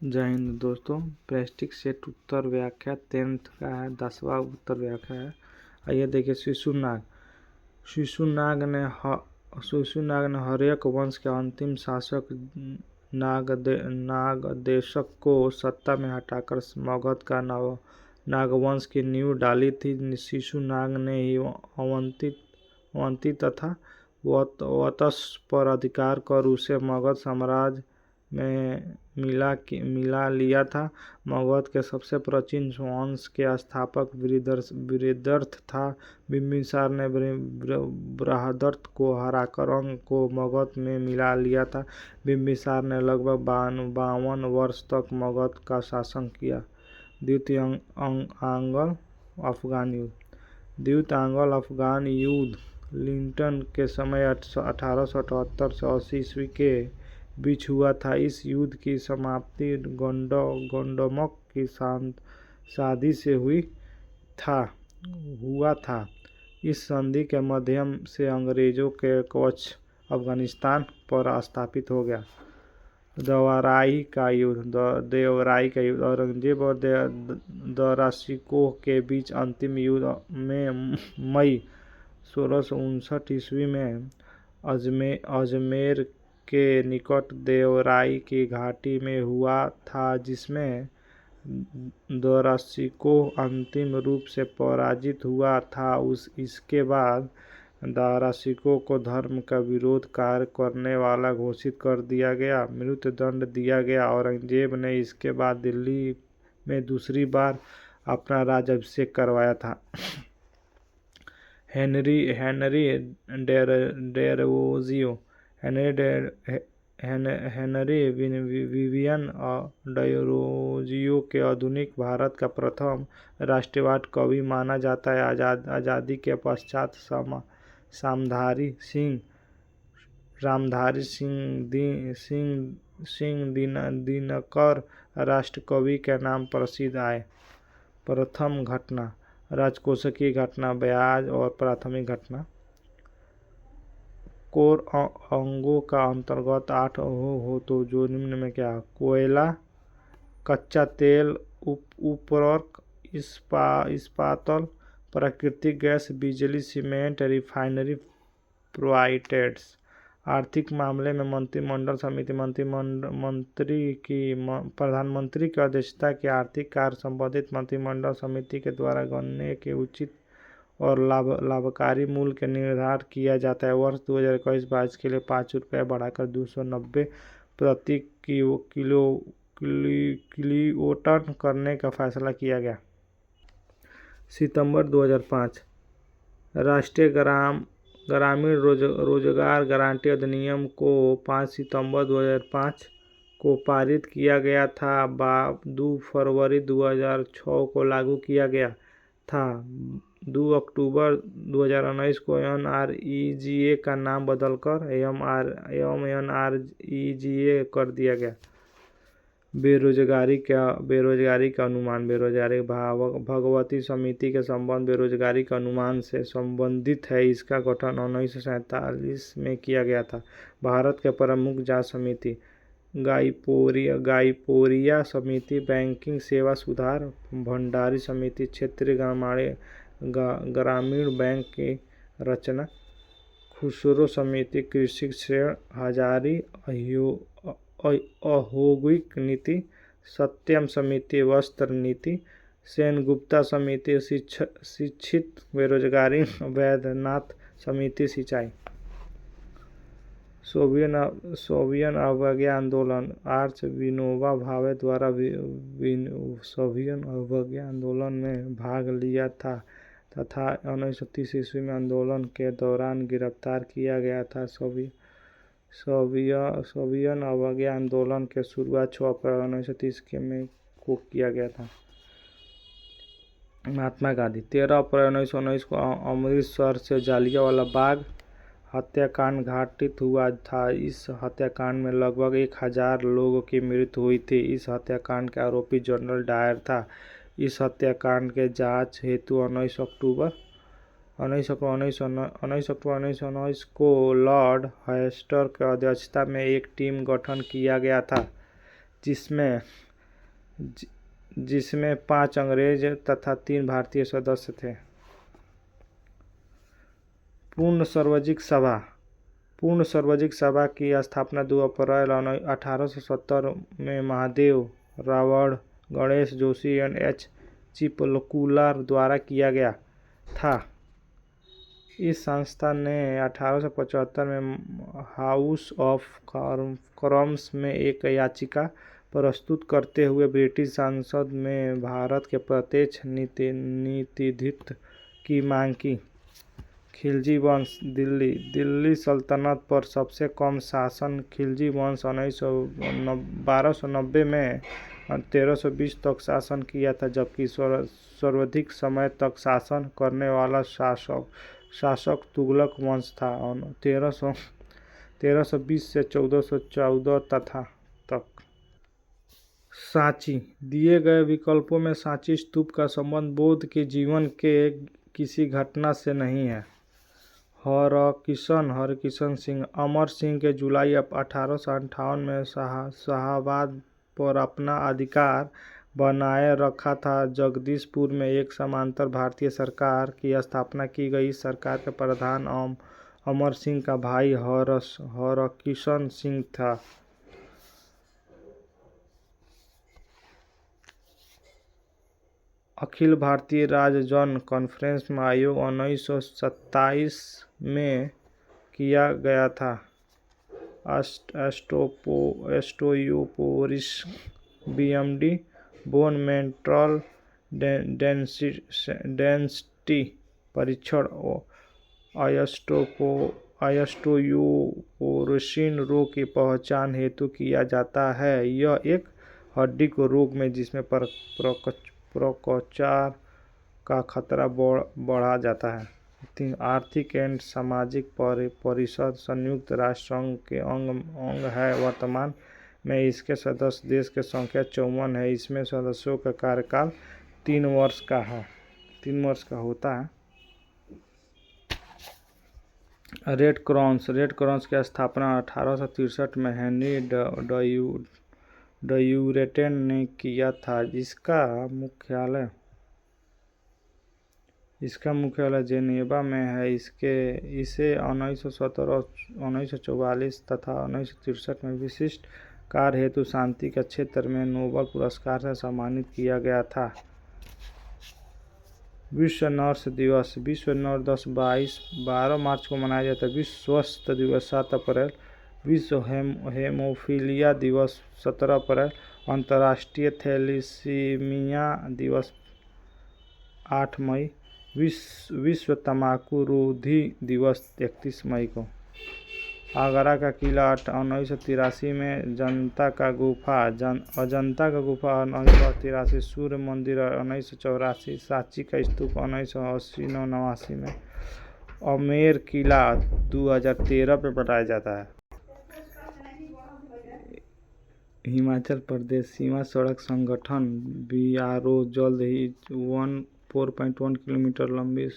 जय हिंद दोस्तों। Prestige set उत्तर व्याख्या 10th का है, 10वां उत्तर व्याख्या है। आइए देखिए। शिशुनाग ने हर्यक वंश के अंतिम शासक नागदेशक को सत्ता में हटाकर मगध का नागवंश की नींव डाली थी। शिशुनाग ने ही अवंती तथा वत्स पर अधिकार कर उसे मगध साम्राज्य में मिला लिया था। मगध के सबसे प्राचीन वंश के स्थापक बृहद्रथ था। बिंबिसार ने बृहद्रथ को हराकर अंग को मगध में मिला लिया था। बिंबिसार ने लगभग 52 वर्ष तक मगध का शासन किया। द्वितीय आंग्ल अफगान युद्ध लिंटन के समय 1878 से 80 ईस्वी के बीच हुआ था। इस युद्ध की समाप्ति गंडोमक की संधि से हुआ था। इस संधि के माध्यम से अंग्रेजों के कब्जा अफगानिस्तान पर स्थापित हो गया। देवराई का युद्ध औरंगजेब और दराशिकोह के बीच अंतिम युद्ध में मई 1659 ईस्वी में अजमेर के निकट देवराई की घाटी में हुआ था, जिसमें दराशिकोह अंतिम रूप से पराजित हुआ था। इसके बाद दराशिकोह को धर्म का विरोध कार्य करने वाला घोषित कर दिया गया, मृत्युदंड दिया गया। औरंगजेब ने इसके बाद दिल्ली में दूसरी बार अपना राज्याभिषेक करवाया था। हेनरी विवियन डेरोजियो के आधुनिक भारत का प्रथम राष्ट्रवादी कवि माना जाता है। आज़ादी के पश्चात रामधारी सिंह दिनकर राष्ट्रकवि के नाम प्रसिद्ध आए। प्रथम घटना राजकोषीय घटना, ब्याज और प्राथमिक घटना। कोर अंगों का अंतर्गत 8 हो तो जो निम्न में क्या? कोयला, कच्चा तेल, उर्वरक, इस्पात, प्राकृतिक गैस, बिजली, सीमेंट, रिफाइनरी प्रोवाइडेड्स। आर्थिक मामले में मंत्रिमंडल समिति प्रधानमंत्री की अध्यक्षता की आर्थिक कार्य संबंधित मंत्रिमंडल समिति के द्वारा गन्ने के उचित और लाभकारी मूल्य का निर्धारण किया जाता है। वर्ष 2021-22 के लिए 5 रुपये बढ़ाकर 290 प्रति किलोटन करने का फैसला किया गया। सितंबर 2005 राष्ट्रीय ग्रामीण रोजगार गारंटी अधिनियम को 5 सितंबर 2005 को पारित किया गया था। 2 फरवरी 2006 को लागू किया गया था। 2 अक्टूबर 2019 को NREGA का नाम बदलकर MNREGA कर दिया गया। बेरोजगारी का अनुमान। बेरोजगारी भगवती समिति के संबंध बेरोजगारी के अनुमान से संबंधित है। इसका गठन 1947 में किया गया था। भारत के प्रमुख जांच समिति गाइपोरिया समिति, बैंकिंग सेवा सुधार, भंडारी समिति, क्षेत्रीय ग्रामीण बैंक की रचना, खुसरो समिति, कृषि ऋण, हजारी औद्योगिक नीति, सत्यम समिति, वस्त्र नीति, सेनगुप्ता समिति, शिक्षित बेरोजगारी, वैद्यनाथ समिति, सिंचाई। सोवियन अवज्ञा आंदोलन। आर्च विनोबा भावे द्वारा सोवियन अवज्ञा आंदोलन में भाग लिया था तथा 1930 ईस्वी में आंदोलन के दौरान गिरफ्तार किया गया था। सोवियन अवज्ञा आंदोलन के शुरुआत 6 अप्रैल 1930 को किया गया था। महात्मा गांधी। 13 अप्रैल 1919 को अमृतसर से जालियांवाला बाग हत्याकांड घटित हुआ था। इस हत्याकांड में लगभग 1000 लोगों की मृत्यु हुई थी। इस हत्याकांड के आरोपी जनरल डायर था। इस हत्याकांड के जांच हेतु 19 अक्टूबर 1919 को लॉर्ड हेस्टर की अध्यक्षता में एक टीम गठन किया गया था, जिसमें जिसमें 5 अंग्रेज तथा 3 भारतीय सदस्य थे। पूर्ण सार्वजिक सभा की स्थापना 2 अप्रैल 1870 में महादेव रावण, गणेश जोशी एंड एच चिपलकुलार द्वारा किया गया था। इस संस्था ने 1875 में हाउस ऑफ कॉमन्स में एक याचिका प्रस्तुत करते हुए ब्रिटिश संसद में भारत के प्रत्यक्ष प्रतिनिधित्व की मांग की। खिलजी वंश दिल्ली सल्तनत पर सबसे कम शासन खिलजी वंश 1290 में 1320 तक शासन किया था, जबकि सर्वाधिक समय तक शासन करने वाला शासक तुगलक वंश था 1320 से 1414 तक। सांची दिए गए विकल्पों में सांची स्तूप का संबंध बुद्ध के जीवन के किसी घटना से नहीं है। हरकिशन सिंह अमर सिंह के जुलाई 1858 में शाहाबाद पर अपना अधिकार बनाए रखा था। जगदीशपुर में एक समांतर भारतीय सरकार की स्थापना की गई। इस सरकार के प्रधान अमर सिंह का भाई हरकिशन सिंह था। अखिल भारतीय राज्य कॉन्फ्रेंस में आयोग 1927 में किया गया था। एस्टोयोपोरिस बीएमडी बोन मेंट्रल डेंसिटी परीक्षण आयस्टोयोपोरोसिस रोग की पहचान हेतु किया जाता है। यह एक हड्डी को रोग में जिसमें प्रकोचार का खतरा बढ़ा जाता है। आर्थिक एवं सामाजिक परिषद संयुक्त राष्ट्र संघ के अंग है। वर्तमान में इसके सदस्य देश की संख्या 54 है। इसमें सदस्यों का कार्यकाल 3 वर्ष का होता है। रेड क्रॉस की स्थापना 1863 में हेनरी डयूरेटेन ने किया था। इसका मुख्यालय जेनेवा में है। इसे 1917, 1944 तथा 1963 में विशिष्ट कार्य हेतु शांति के क्षेत्र में नोबेल पुरस्कार से सम्मानित किया गया था। विश्व नर्स दिवस 12 मार्च को मनाया जाता है। विश्व स्वास्थ्य दिवस 7 अप्रैल। विश्व हेमोफीलिया दिवस 17 अप्रैल। अंतर्राष्ट्रीय थैलेसीमिया दिवस 8 मई। विश्व तंबाकू रोधी दिवस 31 मई को। आगरा का किला 1983 में। अजंता का गुफा 1983। सूर्य मंदिर 1984। सांची का स्तूप 1989 में। आमेर किला 2013 में बनाया जाता है। हिमाचल प्रदेश सीमा सड़क संगठन बीआरओ जल्द ही 4.1 किलोमीटर लंबी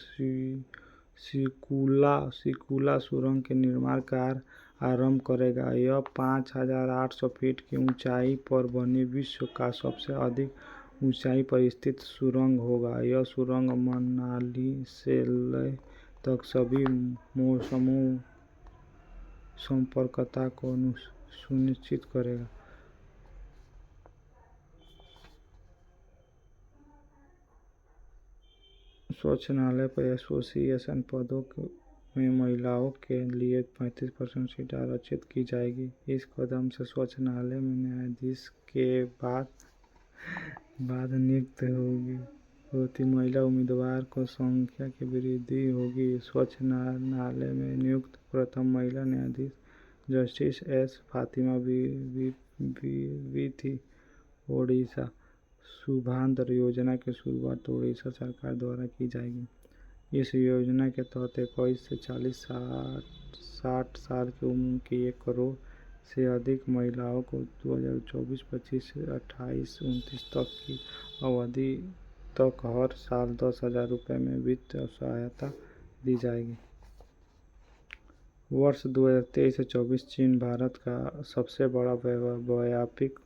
सिकुला सुरंग के निर्माण कार्य आरंभ करेगा। यह 5,800 फीट की ऊंचाई पर बनी विश्व का सबसे अधिक ऊंचाई पर स्थित सुरंग होगा। यह सुरंग मनाली से लेह तक सभी मौसमों संपर्कता को सुनिश्चित करेगा। स्वच्छ न्यायालय पर एसोसिएशन पदों में महिलाओं के लिए 35% सीट आरक्षित की जाएगी। इस कदम से स्वच्छ न्यायालय में न्यायाधीश के बाद नियुक्त होती महिला उम्मीदवार को संख्या की वृद्धि होगी। स्वच्छ न्यायालय में नियुक्त प्रथम महिला न्यायाधीश जस्टिस एस फातिमा बी थी। ओडिशा शुभांतर योजना की शुरुआत ओडिशा सरकार द्वारा की जाएगी। इस योजना के तहत 21 से 60 साल की उम्र की 1 करोड़ से अधिक महिलाओं को 2024-25 से 28-29 तक की अवधि तक हर साल 10,000 रुपये में वित्तीय सहायता दी जाएगी। वर्ष 2023 से 24 चीन भारत का सबसे बड़ा व्यापारिक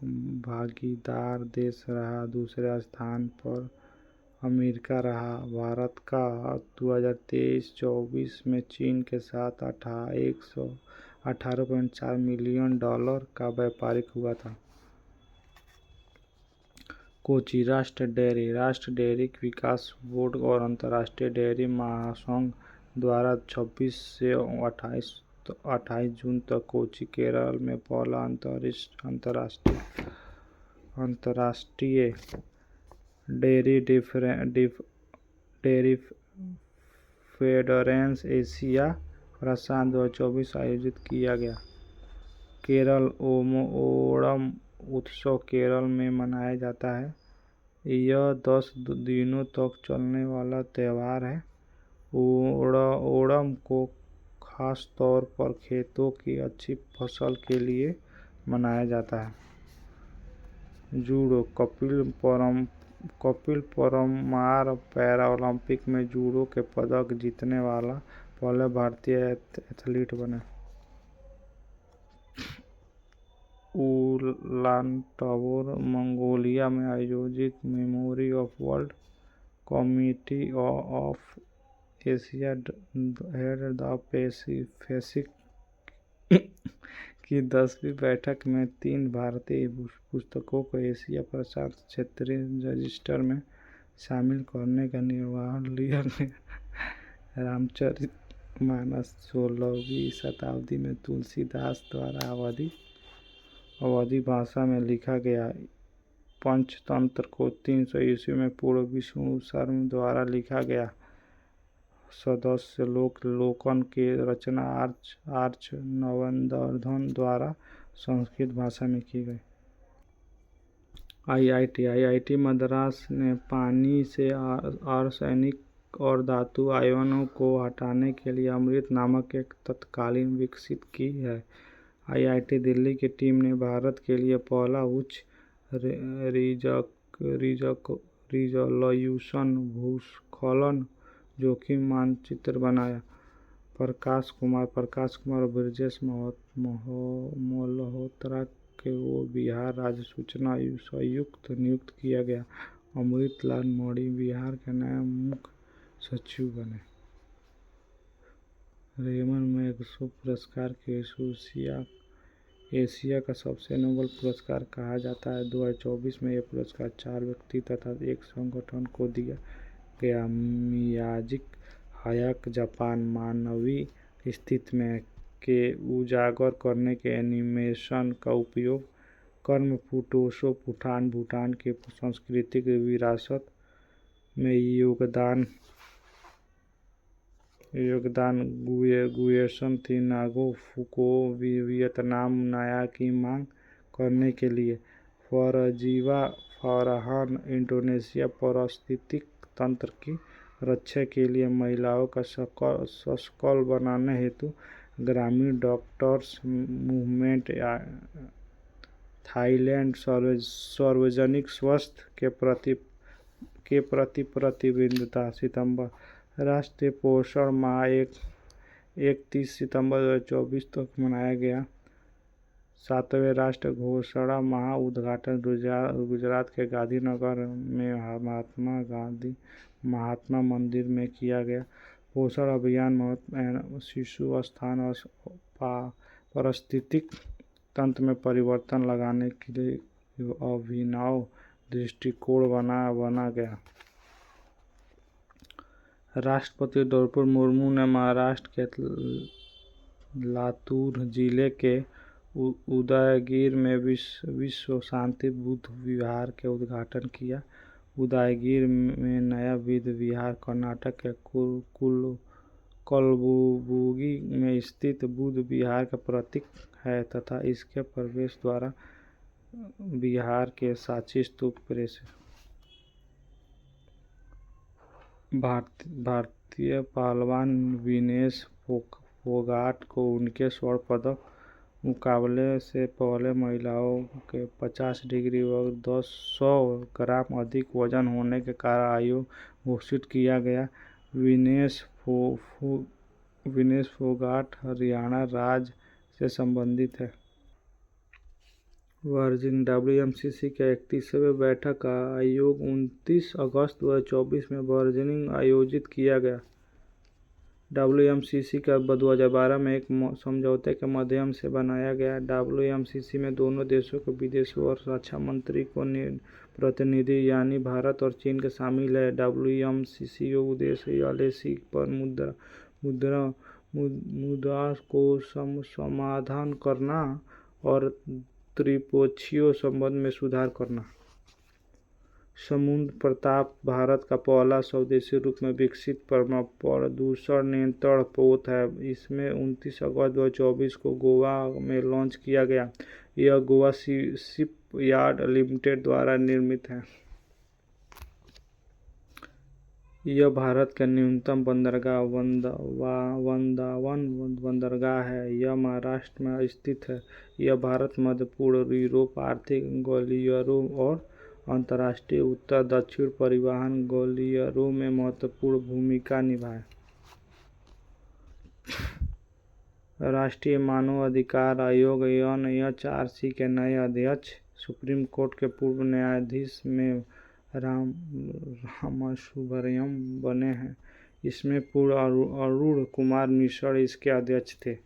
भागीदार देश रहा। दूसरे स्थान पर अमेरिका रहा। भारत का 2023-24 में चीन के साथ 118.4 मिलियन डॉलर का व्यापार हुआ था। कोची राष्ट्रीय डेयरी विकास बोर्ड और अंतर्राष्ट्रीय डेयरी महासंघ द्वारा 26 से 28 जून तक कोची केरल में पहला अंतर्राष्ट्रीय डेयरी फेडरेशन एशिया प्रशांत 2024 आयोजित किया गया। केरल ओणम उत्सव केरल में मनाया जाता है। यह 10 दिनों तक चलने वाला त्यौहार है। ओणम को खास तौर पर खेतों की अच्छी फसल के लिए मनाया जाता है। जूडो कपिल परमार पैरालंपिक में जूडो के पदक जीतने वाला पहले भारतीय एथलीट बने। उलानबाटर मंगोलिया में आयोजित memory of world community of Asia head the Pacific की 10वीं बैठक में 3 भारतीय पुस्तकों को एशिया प्रशांत क्षेत्रीय रजिस्टर में शामिल करने का निर्णय लिया गया। रामचरितमानस 16वीं शताब्दी में तुलसीदास द्वारा अवधी भाषा में लिखा गया। पंचतंत्र को 300 ईस्वी में पूर्व विष्णु शर्मा द्वारा लिखा गया। सदस्य लोकन की रचना आर्च नववर्धन द्वारा संस्कृत भाषा में की गई। आईआईटी मद्रास ने पानी से आर्सेनिक और धातु आयनों को हटाने के लिए अमृत नामक एक तत्कालीन विकसित की है। आईआईटी दिल्ली की टीम ने भारत के लिए पहला उच्च रिजोल्यूशन भूस्खलन जोखिम मानचित्र बनाया। प्रकाश कुमार और ब्रजेश मल्होत्रा को बिहार राज्य सूचना आयुक्त नियुक्त किया गया। अमृतलाल मौर्य बिहार के नए मुख्य सचिव बने। रेमन मैग्सेसे पुरस्कार के एशिया का सबसे नोबेल पुरस्कार कहा जाता है। 2024 में यह पुरस्कार 4 व्यक्ति तथा 1 संगठन को दिया गया। मियाज़की हायाक जापान मानवीय अस्तित्व के उजागर करने के एनिमेशन का उपयोग कर्म फुटोशो भूटान की सांस्कृतिक विरासत में योगदान गुयेशन थिनागो फुको वियतनाम नया की मांग करने के लिए फरजीवा फरहान इंडोनेशिया पारिस्थितिक तंत्र की रक्षा के लिए महिलाओं का सशक्त बनाने हेतु ग्रामीण डॉक्टर्स मूवमेंट थाईलैंड सार्वजनिक स्वास्थ्य के प्रति प्रतिबद्धता सितंबर राष्ट्रीय पोषण माह 31 सितंबर 2024 तक मनाया गया। 7वें राष्ट्रीय घोषणा माह उद्घाटन गुजरात के गांधीनगर में महात्मा मंदिर में किया गया। पोषण अभियान शिशु स्थान और पारिस्थितिक तंत्र में परिवर्तन लाने के लिए अभिनव दृष्टिकोण बना गया। राष्ट्रपति द्रौपदी मुर्मू ने महाराष्ट्र के लातूर जिले के उदयगिरी में विश्व शांति बुद्ध विहार के उद्घाटन किया। उदयगिरी में नया बुद्ध विहार कर्नाटक के कलबुर्गी में स्थित बुद्ध विहार का प्रतीक है तथा इसके प्रवेश द्वार विहार के सांची स्तूप प्रेस है। भारतीय पहलवान विनेश फोगाट को उनके स्वर्ण पदक मुकाबले से पहले महिलाओं के 50 डिग्री व 100 ग्राम अधिक वजन होने के कारण अयोग्य घोषित किया गया। विनेश विनेश फोगाट हरियाणा राज्य से संबंधित है। वर्जिन डब्ल्यूएमसीसी के 31वें बैठक का आयोग 29 अगस्त 2024 में वर्जिनिंग आयोजित किया गया। डब्ल्यूएमसीसी का 2012 में एक समझौते के माध्यम से बनाया गया। डब्ल्यूएमसीसी में दोनों देशों के विदेशों और रक्षा मंत्री को प्रतिनिधि यानी भारत और चीन के शामिल है। डब्ल्यूएमसीसी का उद्देश्य एलएसी पर मुद्रा को समाधान करना और त्रिपक्षीय संबंध में सुधार करना। समुद्र प्रताप भारत का पहला स्वदेशी रूप में विकसित प्रदूषण नियंत्रण पोत है। इसमें 29 अगस्त 2024 को गोवा में लॉन्च किया गया। यह गोवा शिपयार्ड लिमिटेड द्वारा निर्मित है। यह भारत का न्यूनतम बंदरगाह वृंदावन बंदरगाह है। यह महाराष्ट्र में स्थित है। यह भारत, मध्य पूर्व, यूरोप आर्थिक गलियारों और अंतर्राष्ट्रीय उत्तर दक्षिण परिवहन गलियारों में महत्वपूर्ण भूमिका निभाए। राष्ट्रीय मानव अधिकार आयोग एनएचआरसी के नए अध्यक्ष सुप्रीम कोर्ट के पूर्व न्यायाधीश में रामासुब्रमण्यम बने हैं। इसमें पूर्व अरुण कुमार मिश्र इसके अध्यक्ष थे।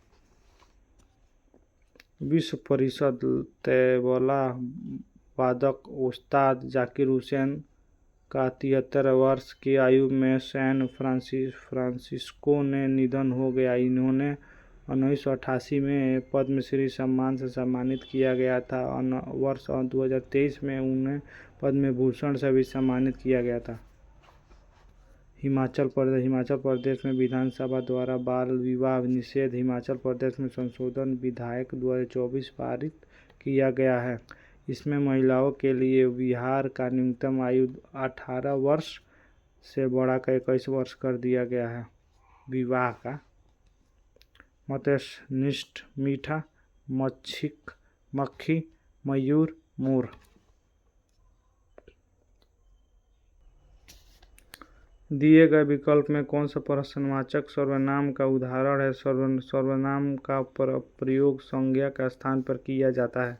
विश्व परिषद तबला वादक उस्ताद जाकिर हुसैन का 73 वर्ष की आयु में सैन फ्रांसिस्को में निधन हो गया। इन्होंने 1988 में पद्मश्री सम्मान से सम्मानित किया गया था। वर्ष 2023 में उन्हें पद्म भूषण से भी सम्मानित किया गया था। हिमाचल प्रदेश में विधानसभा द्वारा बाल विवाह निषेध हिमाचल प्रदेश में संशोधन विधेयक 2024 पारित किया गया है। इसमें महिलाओं के लिए विवाह का न्यूनतम आयु 18 वर्ष से बढ़ाकर 21 वर्ष कर दिया गया है। विवाह का मत्स्यनिष्ठ मीठा मक्खी मयूर मोर। दिए गए विकल्प में कौन सा प्रश्नवाचक सर्वनाम का उदाहरण है? सर्वनाम का प्रयोग संज्ञा के स्थान पर किया जाता है।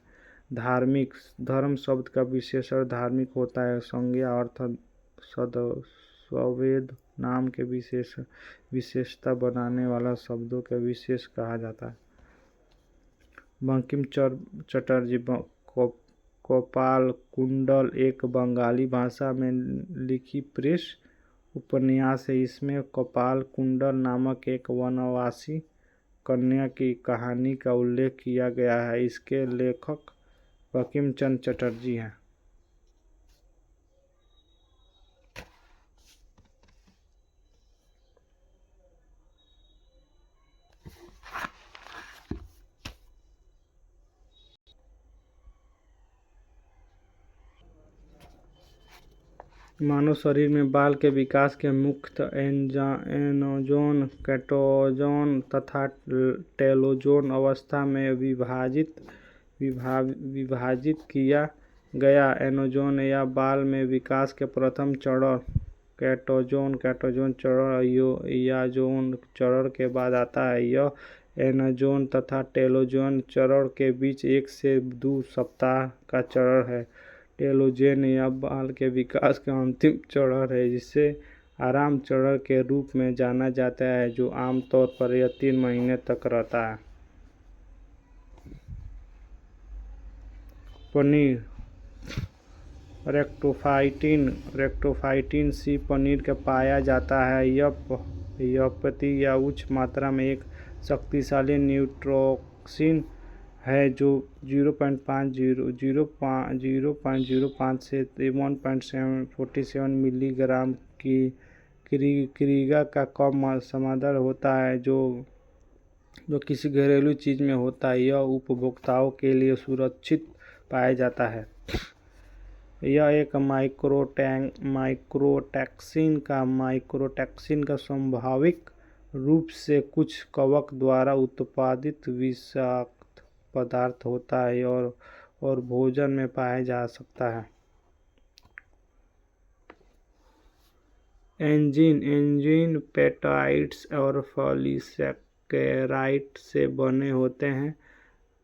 धार्मिक, धर्म शब्द का विशेषण धार्मिक होता है। संज्ञा अर्थ सद्वेद नाम के विशेषता बनाने वाला शब्दों के विशेष कहा जाता है। बंकिम चटर्जी कपाल कुंडल एक बंगाली भाषा में लिखी प्रेस उपन्यास है। इसमें कपाल कुंडल नामक एक वनवासी कन्या की कहानी का उल्लेख किया गया है। इसके लेखक बंकिम चंद्र चटर्जी हैं। मानव शरीर में बाल के विकास के मुख्य एनोजोन, कैटोजोन तथा टेलोजोन अवस्था में विभाजित किया गया। एनोजोन या बाल में विकास के प्रथम चरण कैटोजोन चरण याजोन चरण के बाद आता है। यह एनोजोन तथा टेलोजोन चरण के बीच 1 से 2 सप्ताह का चरण है। टेलोजेन या बाल के विकास का अंतिम चरण है, जिसे आराम चरण के रूप में जाना जाता है, जो आमतौर पर यह 3 महीने तक रहता है। पनीर रेक्टोफाइटिन सी पनीर का पाया जाता है। यह पति या उच्च मात्रा में एक शक्तिशाली न्यूरोटॉक्सिन है जो 0.05 से 1.47 मिलीग्राम की क्रिया का कम समादर होता है, जो किसी घरेलू चीज़ में होता है। यह उपभोक्ताओं के लिए सुरक्षित पाया जाता है। यह एक माइक्रोटैक्सिन का स्वाभाविक रूप से कुछ कवक द्वारा उत्पादित विषाक्त पदार्थ होता है और भोजन में पाया जा सकता है। एंजीन एंजीन पेप्टाइड्स और पॉलीसैकेराइड से बने होते हैं।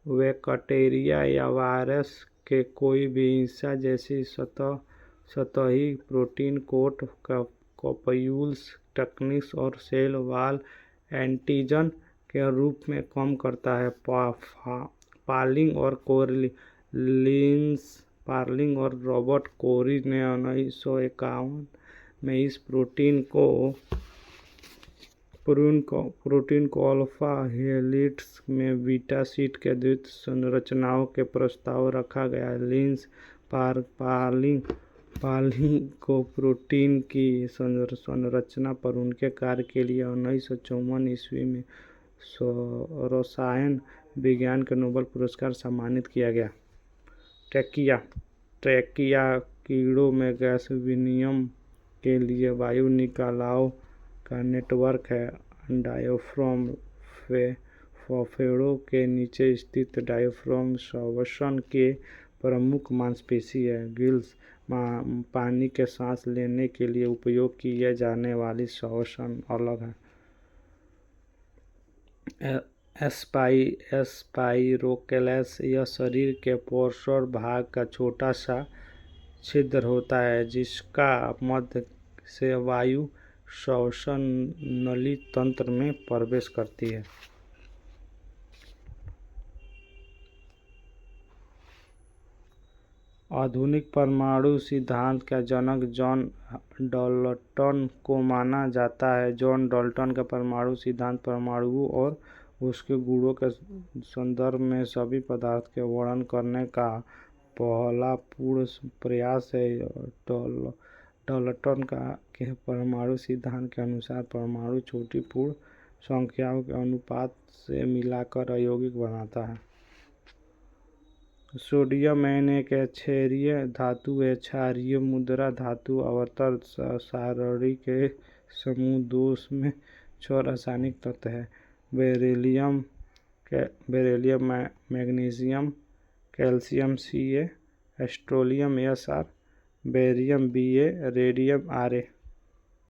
वे बैक्टीरिया या वायरस के कोई भी हिस्सा जैसी सतही प्रोटीन कोट कॉप्यूल्स तकनीक और सेल वॉल एंटीजन के रूप में काम करता है। पार्लिंग और रॉबर्ट कोरी ने 1951 में इस प्रोटीन को अल्फा हेलिक्स में बीटा शीट के द्वितीय संरचनाओं के प्रस्ताव रखा गया। लिंस पार्लिंग को प्रोटीन की संरचना पर उनके कार्य के लिए 1954 ईस्वी में रसायन विज्ञान के नोबेल पुरस्कार सम्मानित किया गया। ट्रैकिया कीड़ों में गैस विनिमय के लिए वायु निकालाव का नेटवर्क है। डायफ्राम फेफड़ों के नीचे स्थित डायफ्राम श्वसन के प्रमुख मांसपेशी है। गिल्स पानी के सांस लेने के लिए उपयोग किए जाने वाली श्वसन अलग है। स्पाइरोकेलस यह शरीर के पोषण भाग का छोटा सा छिद्र होता है जिसका मध्य से वायु श्वसन नली तंत्र में प्रवेश करती है। आधुनिक परमाणु सिद्धांत का जनक जॉन डाल्टन को माना जाता है। जॉन डाल्टन का परमाणु सिद्धांत परमाणु और उसके गुणों के संदर्भ में सभी पदार्थ के वर्णन करने का पहला पूर्ण प्रयास है। डाल्टन के परमाणु सिद्धांत के अनुसार परमाणु छोटी पूर्ण संख्याओं के अनुपात से मिलाकर अयौगिक बनाता है। सोडियम एक क्षारीय धातु है। क्षारीय मुद्रा धातु आवर्त सारणी के समूह 2 में 6 रासायनिक तत्व हैं। Beryllium magnesium calcium Ca, एस्ट्रोलियम Sr, barium Ba, radium Ra।